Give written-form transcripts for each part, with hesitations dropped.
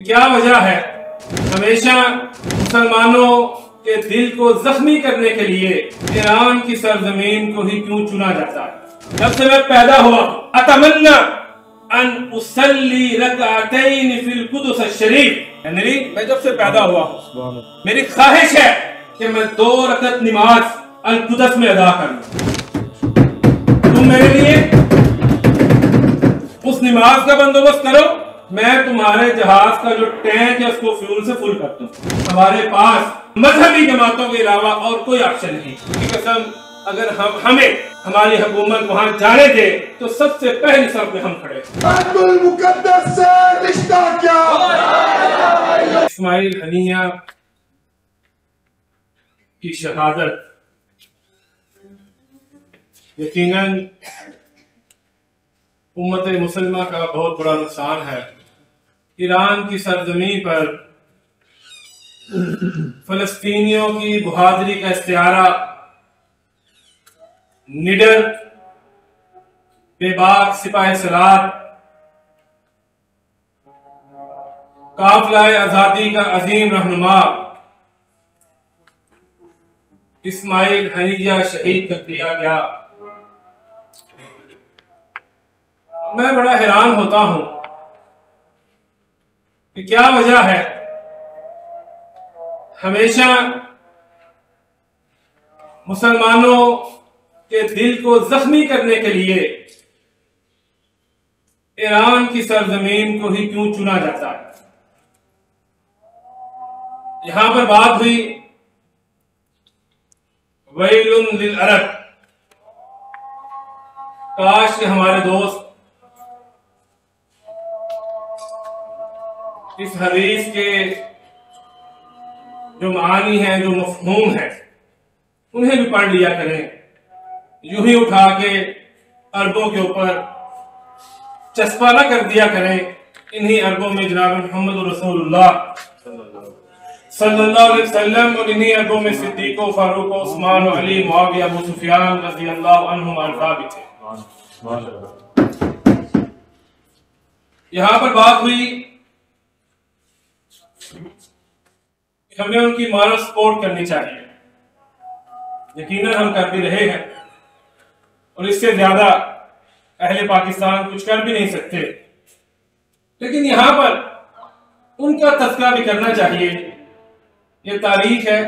क्या वजह है हमेशा मुसलमानों के दिल को जख्मी करने के लिए ईरान की सरजमीन को ही क्यों चुना जाता है। जब से मैं पैदा हुआ अतमन्ना अन उसल्ली रकअतैन फिल कुदस शरीफ, मैं जब से पैदा हुआ मेरी ख्वाहिश है कि मैं 2 रकअत नमाज अल कुदस में अदा करूं। तुम मेरे लिए उस नमाज का बंदोबस्त करो, मैं तुम्हारे जहाज का जो टैंक है उसको फ्यूल से फुल कर दूं। हमारे पास मजहबी जमातों के अलावा और कोई ऑप्शन नहीं। की कसम, अगर हमें हमारी हुकूमत वहां जाने दे तो सबसे पहली सफ में हम खड़े। अब्दुल मुकद्दस से रिश्ता क्या? इस्माइल हनीया की शहादत यकीनन उम्मत मुसलमा का बहुत बड़ा नुकसान है। ईरान की सरजमीन पर फलस्तीनियों की बहादुरी का इस्तिआरा निडर बेबाक सिपाही सलार काफिला आजादी का अजीम रहनुमा इस्माइल हनीया शहीद कर दिया गया। मैं बड़ा हैरान होता हूं कि क्या वजह है हमेशा मुसलमानों के दिल को जख्मी करने के लिए ईरान की सरजमीन को ही क्यों चुना जाता है। यहां पर बात हुई वैलुन लिल अरब, काश कि हमारे दोस्त इस हदीस के जो मानी है, जो मफहूम है, उन्हें भी पढ़ लिया करें। यूं ही उठा के अरबों के ऊपर चस्पा न कर दिया करें। इन्हीं अरबों में जनाब मोहम्मद रसूलुल्लाह सल्लल्लाहु अलैहि वसल्लम और इन्हीं अरबों में सिद्दीक, फारूक, उस्मान, अली, मुआविया, अबू सुफियान रज़ियल्लाहु अन्हुम अरदा भी थे। यहां पर बात हुई हमें उनकी मॉरल सपोर्ट करनी चाहिए। यकीनन हम कर भी रहे हैं और इससे ज्यादा अहले पाकिस्तान कुछ कर भी नहीं सकते, लेकिन यहां पर उनका तज़किरा भी करना चाहिए। ये तारीख है,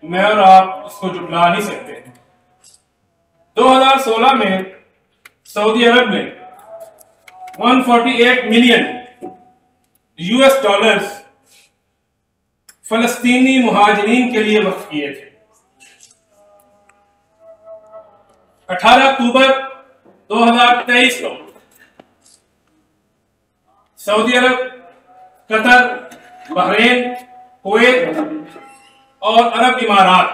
मैं और आप उसको झुठला नहीं सकते। 2016 में सऊदी अरब ने 148 मिलियन US डॉलर्स फलस्तीनी मुहाजिरीन के लिए वक्फ किए थे। 18 अक्टूबर 2023 को सऊदी अरब, कतर, बहरीन, कुवैत और अरब इमारात,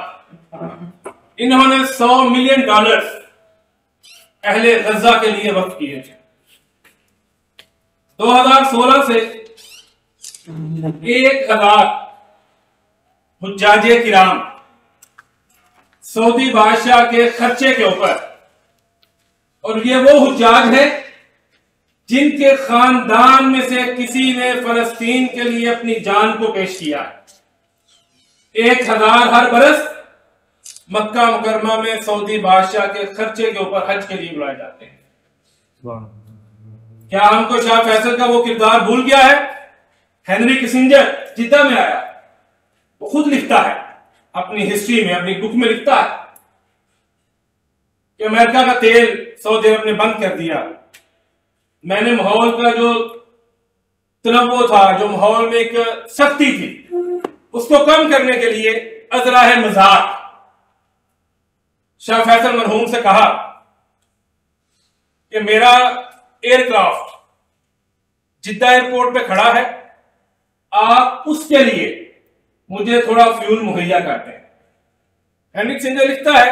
इन्होंने 100 मिलियन डॉलर अहले गजा के लिए वक्फ किए थे। 2016 से 1000 हुज्जाजे किराम सऊदी बादशाह के खर्चे के ऊपर, और ये वो हुज्जाज है जिनके खानदान में से किसी ने फलस्तीन के लिए अपनी जान को पेश किया है। 1000 हर बरस मक्का मुकरमा में सऊदी बादशाह के खर्चे के ऊपर हज के लिए बुलाए जाते हैं। क्या हमको शाह फैसल का वो किरदार भूल गया है? हेनरी किसिंजर जिद्दा में आया, वो खुद लिखता है अपनी हिस्ट्री में, अपनी बुक में लिखता है कि अमेरिका का तेल सऊदी अरब ने बंद कर दिया। मैंने माहौल का जो तनव्वो था, जो माहौल में एक सख्ती थी, उसको कम करने के लिए अजराह मजाक शाह फैसल मरहूम से कहा कि मेरा एयरक्राफ्ट जिद्दा एयरपोर्ट पे खड़ा है, आप उसके लिए मुझे थोड़ा फ्यूल मुहैया करते हैं। हेनरी किसिंजर लिखता है,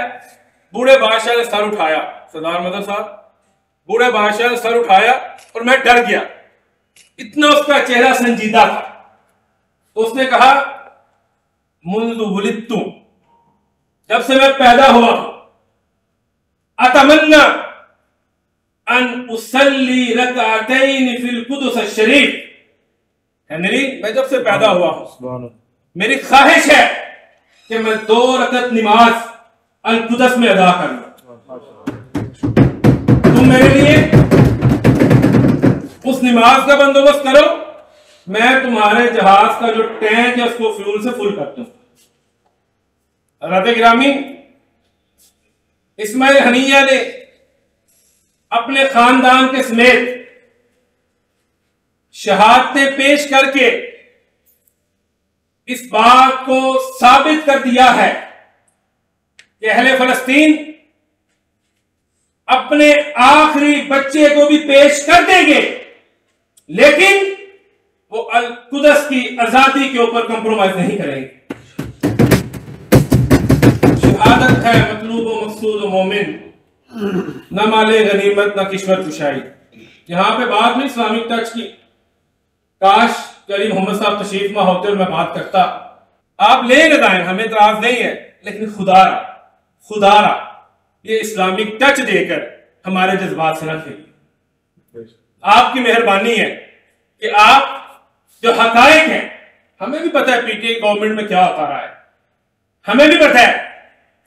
बूढ़े बादशाह ने सर उठाया, सरदार मदर साहब, बूढ़े बादशाह ने सर उठाया और मैं डर गया, इतना उसका चेहरा संजीदा था। तो उसने कहा, मुंदु वुलिदतु, जब से मैं पैदा हुआ अतमन्ना अन उसल्ली रकअतैन फिल कुदस शरीफ, हेनरी, मैं जब से पैदा हुआ हूं मेरी ख्वाहिश है कि मैं 2 रकअत नमाज अल-कुदस में अदा कर लूं। तुम मेरे लिए उस नमाज का बंदोबस्त करो, मैं तुम्हारे जहाज का जो टैंक है उसको फ्यूल से फुल कर दूं। हज़रत गिरामी, इस्माइल हनीया ने अपने खानदान के समेत शहादतें पेश करके इस बात को साबित कर दिया है कि अहले फलस्तीन अपने आखिरी बच्चे को भी पेश कर देंगे, लेकिन वो अल-कुदस की आजादी के ऊपर कंप्रोमाइज नहीं करेंगे। शहादत है मतलूब व मकसूद व मोमिन, न माले गनीमत न किश्वर कुशाई। यहां पे बात नहीं इस्लामिक टच की, काश करीम मोहम्मद साहब तशरीफ में होते और मैं बात करता। आप ले लगाएं, हमें इतराज नहीं है, लेकिन खुदारा ये इस्लामिक टच देकर हमारे जज्बात से ना खेलिए। आपकी मेहरबानी है कि आप जो हकायक हैं, हमें भी पता है पीटीआई गवर्नमेंट में क्या होता रहा है, हमें भी पता है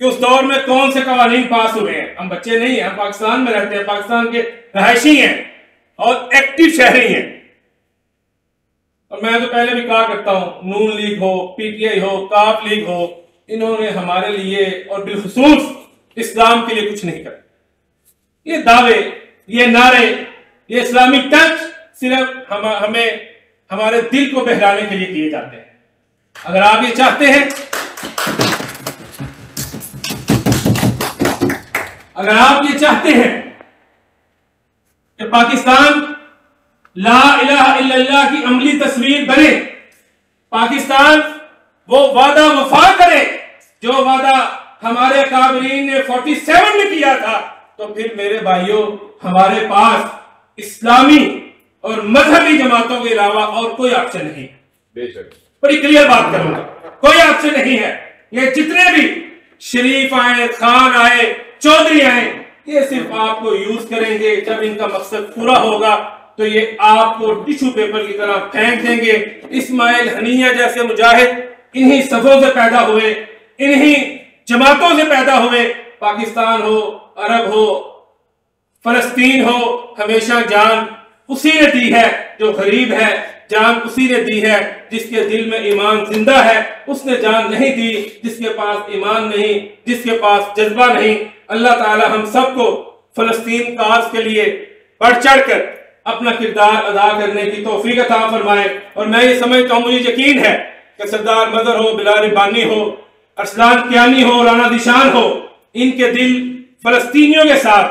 कि उस दौर में कौन से कवानीन पास हुए हैं। हम बच्चे नहीं हैं, हम पाकिस्तान में रहते हैं, पाकिस्तान के रहायशी हैं और एक्टिव शहरी हैं। और मैं तो पहले भी कहा करता हूं, नून लीग हो, पीटीआई हो, काफ लीग हो, इन्होंने हमारे लिए और बिलखुसूस इस्लाम के लिए कुछ नहीं करा। ये दावे, ये नारे, ये इस्लामिक टच सिर्फ हमें हमारे दिल को बहलाने के लिए किए जाते हैं। अगर आप ये चाहते हैं, अगर आप ये चाहते हैं कि पाकिस्तान ला इलाहा इल्लल्लाह की अमली तस्वीर बने, पाकिस्तान वो वादा वफा करे जो वादा हमारे काबिरीन ने 47 में किया था, तो फिर मेरे भाइयों हमारे पास इस्लामी और मजहबी जमातों के अलावा और कोई ऑप्शन नहीं। बेशक बड़ी क्लियर बात करूंगा, कोई ऑप्शन नहीं है। ये जितने भी शरीफ आए, खान आए, चौधरी आए, ये सिर्फ आपको यूज करेंगे। जब इनका मकसद पूरा होगा तो ये आपको टिश्यू पेपर की तरह फेंक देंगे। इस्माइल हनीया जैसे मुजाहिद इन्हीं सफों से पैदा हुए, इन्हीं जमातों से पैदा हुए। पाकिस्तान हो, अरब हो, फलस्तीन हो, हमेशा जान उसी ने दी है जो गरीब है, जान उसी ने दी है जिसके दिल में ईमान जिंदा है। उसने जान नहीं दी जिसके पास ईमान नहीं, जिसके पास जज्बा नहीं। अल्लाह ताला हम सबको फलस्तीन काज के लिए बढ़ चढ़कर अपना किरदार अदा करने की तौफीक अता फरमाए। और मैं ये समझता हूँ, मुझे यकीन है कि सरदार मदर हो, बिलाल बानी हो, अरसलान कियानी हो, राना दिशान हो, इनके दिल फलस्तीनियों के साथ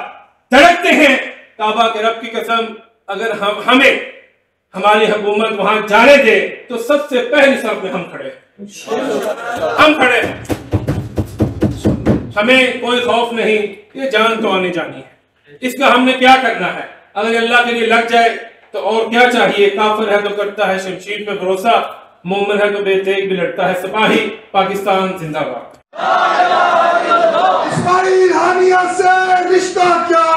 धड़कते हैं। काबा के रब की कसम, अगर हमें हमारी हुकूमत वहां जाने दे तो सबसे पहली सफ में हम खड़े हैं। हमें कोई खौफ नहीं, ये जान तो आने जानी है। इसका हमने क्या करना है? अगर अल्लाह के लिए लग जाए तो और क्या चाहिए। काफिर है तो करता है शमशीर पे भरोसा, मोमिन है तो बेतेग भी लड़ता है सिपाही। पाकिस्तान जिंदाबाद। इस्माइल हानिया से रिश्ता क्या,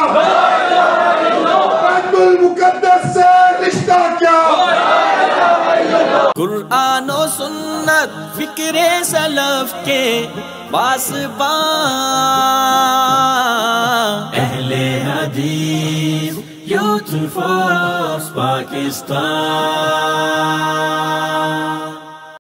बैतुल मुकद्दस से रिश्ता क्या। कुरान और सुन्नत फिक्रे सलफ के पासबां, अहले हदीस यूथ फोर्स पाकिस्तान।